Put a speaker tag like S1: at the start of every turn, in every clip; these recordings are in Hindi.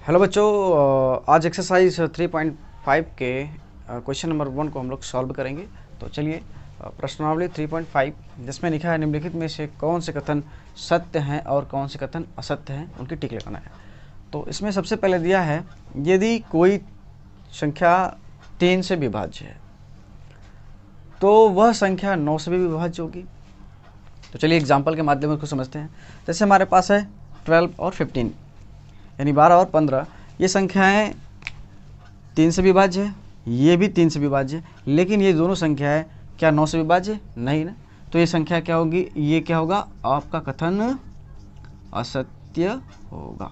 S1: हेलो बच्चों, आज एक्सरसाइज 3.5 के क्वेश्चन नंबर 1 को हम लोग सॉल्व करेंगे। तो चलिए, प्रश्नावली 3.5 जिसमें लिखा है निम्नलिखित में से कौन से कथन सत्य हैं और कौन से कथन असत्य हैं, उनकी टिक लगाना है। तो इसमें सबसे पहले दिया है यदि कोई संख्या 3 से विभाज्य है तो वह संख्या 9 से भी विभाज्य होगी। तो चलिए एग्जाम्पल के माध्यम से उसको समझते हैं। जैसे हमारे पास है 12 और 15 यानी 12 और 15, ये संख्याएं 3 से विभाज्य है, ये भी 3 से विभाज्य है, लेकिन ये दोनों संख्याएं क्या 9 से विभाज्य नहीं ना। तो ये संख्या क्या होगी, ये क्या होगा, आपका कथन असत्य होगा।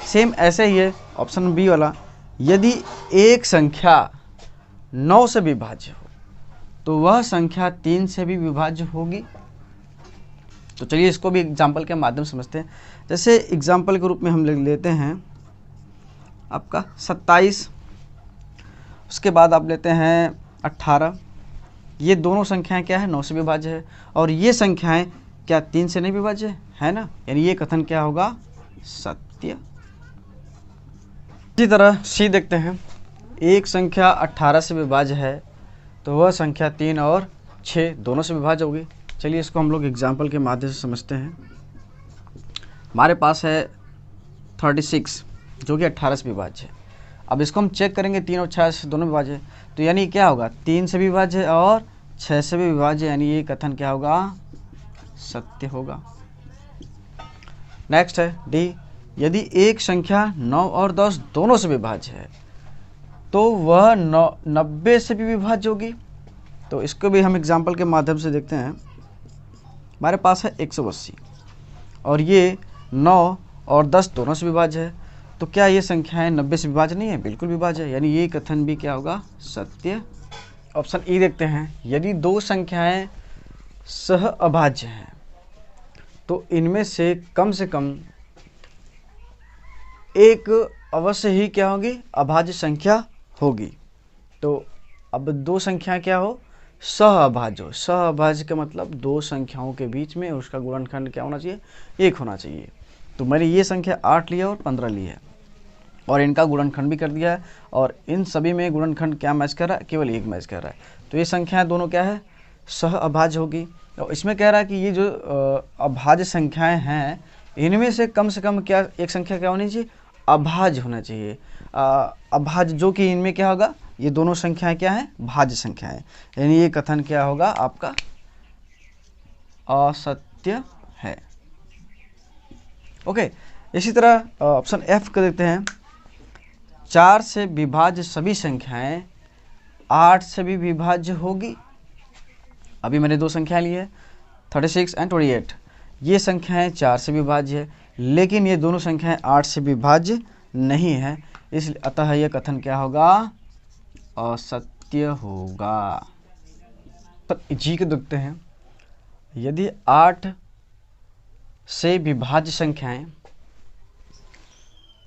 S1: सेम ऐसे ही है ऑप्शन बी वाला, यदि एक संख्या 9 से विभाज्य हो तो वह संख्या 3 से भी विभाज्य होगी। तो चलिए इसको भी एग्जाम्पल के माध्यम से समझते हैं। जैसे एग्जाम्पल के रूप में हम लेते हैं आपका 27, उसके बाद आप लेते हैं 18। ये दोनों संख्याएं क्या है, 9 से विभाज्य है, और ये संख्याएं क्या 3 से नहीं विभाज्य है ना, यानी ये कथन क्या होगा, सत्य। इसी तरह सी देखते हैं, एक संख्या 18 से विभाज्य है तो वह संख्या 3 और 6 दोनों से विभाज्य होगी। चलिए इसको हम लोग एग्जाम्पल के माध्यम से समझते हैं। हमारे पास है 36 जो कि 18 से विभाज्य है। अब इसको हम चेक करेंगे 3 और 6 से दोनों विभाज्य है, तो यानी क्या होगा, 3 से भी विभाज्य है और 6 से भी विभाज्य, यानी ये कथन क्या होगा, सत्य होगा। नेक्स्ट है डी, यदि एक संख्या 9 और 10 दोनों से विभाज्य है तो वह 90 से भी विभाज्य होगी। तो इसको भी हम एग्जाम्पल के माध्यम से देखते हैं। हमारे पास है 180 और ये 9 और 10 दोनों से विभाज्य है, तो क्या ये संख्याएं 90 से विभाज्य नहीं है, बिल्कुल विभाज्य है, यानी ये कथन भी क्या होगा, सत्य। ऑप्शन ई देखते हैं, यदि दो संख्याएं सह अभाज्य हैं तो इनमें से कम एक अवश्य ही क्या होगी, अभाज्य संख्या होगी। तो अब दो संख्या क्या हो, सह अभाज्य हो। सह अभाज्य का मतलब दो संख्याओं के बीच में उसका गुणनखंड क्या होना चाहिए, 1 होना चाहिए। तो मैंने ये संख्या 8 लिया और 15 लिया है और इनका गुणनखंड भी कर दिया है, और इन सभी में गुणनखंड क्या मैच कर रहा है, केवल 1 मैच कर रहा है। तो ये संख्याएं दोनों क्या है, सह अभाज्य होगी। और इसमें कह रहा है कि ये जो अभाज्य संख्याएं हैं इनमें से कम क्या एक संख्या क्या होनी चाहिए, अभाज्य होना चाहिए। अभाज्य जो कि इनमें क्या होगा, ये दोनों संख्याएं क्या हैं, भाज्य संख्याएं, यानी ये कथन क्या होगा, आपका असत्य है। ओके, इसी तरह ऑप्शन एफ कर देते हैं, 4 से विभाज्य सभी संख्याएं 8 से भी विभाज्य होगी। अभी मैंने दो संख्याएं ली है 36 एंड 28, ये संख्याएं 4 से विभाज्य है, लेकिन ये दोनों संख्याएं 8 से विभाज्य नहीं है, इसलिए अतः यह कथन क्या होगा, असत्य होगा। जी को देखते हैं, यदि 8 से विभाज्य संख्याएं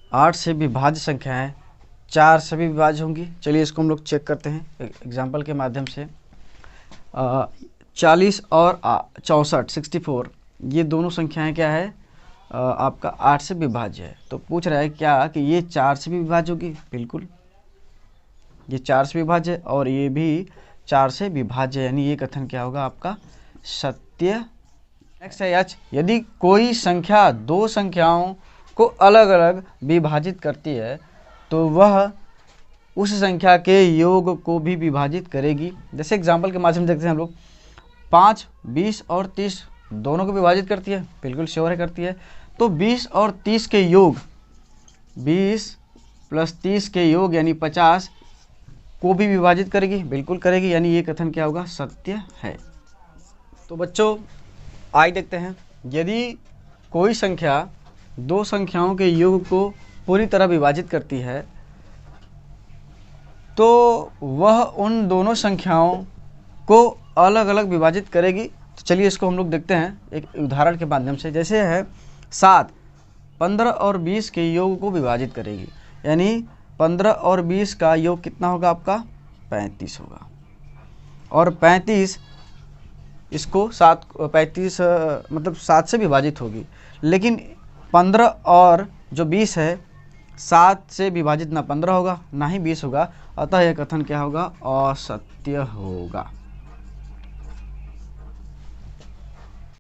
S1: 4 से भी विभाज्य होंगी। चलिए इसको हम लोग चेक करते हैं एग्जाम्पल के माध्यम से। 40 और 64 64, ये दोनों संख्याएं क्या है, आपका 8 से विभाज्य है। तो पूछ रहा है क्या कि ये 4 से भी विभाज्य होगी, बिल्कुल ये 4 से विभाज्य है और ये भी 4 से विभाज्य है, यानी ये कथन क्या होगा, आपका सत्य। नेक्स्ट है एच, यदि कोई संख्या दो संख्याओं को अलग अलग विभाजित करती है तो वह उस संख्या के योग को भी विभाजित करेगी। जैसे एग्जाम्पल के माध्यम से देखते हैं हम लोग, 5, 20 और 30 दोनों को विभाजित करती है, बिल्कुल श्योर है करती है। तो 20 और 30 के योग, 20 प्लस 30 के योग यानी 50 को भी विभाजित करेगी, बिल्कुल करेगी, यानी ये कथन क्या होगा, सत्य है। तो बच्चों आई देखते हैं, यदि कोई संख्या दो संख्याओं के योग को पूरी तरह विभाजित करती है तो वह उन दोनों संख्याओं को अलग अलग विभाजित करेगी। तो चलिए इसको हम लोग देखते हैं एक उदाहरण के माध्यम से। जैसे है 7 15 और 20 के योग को विभाजित करेगी, यानी 15 और 20 का योग कितना होगा, आपका 35 होगा, और 35 इसको 35 मतलब 7 से विभाजित होगी, लेकिन 15 और जो 20 है 7 से विभाजित ना 15 होगा ना ही 20 होगा, अतः यह कथन क्या होगा? असत्य होगा।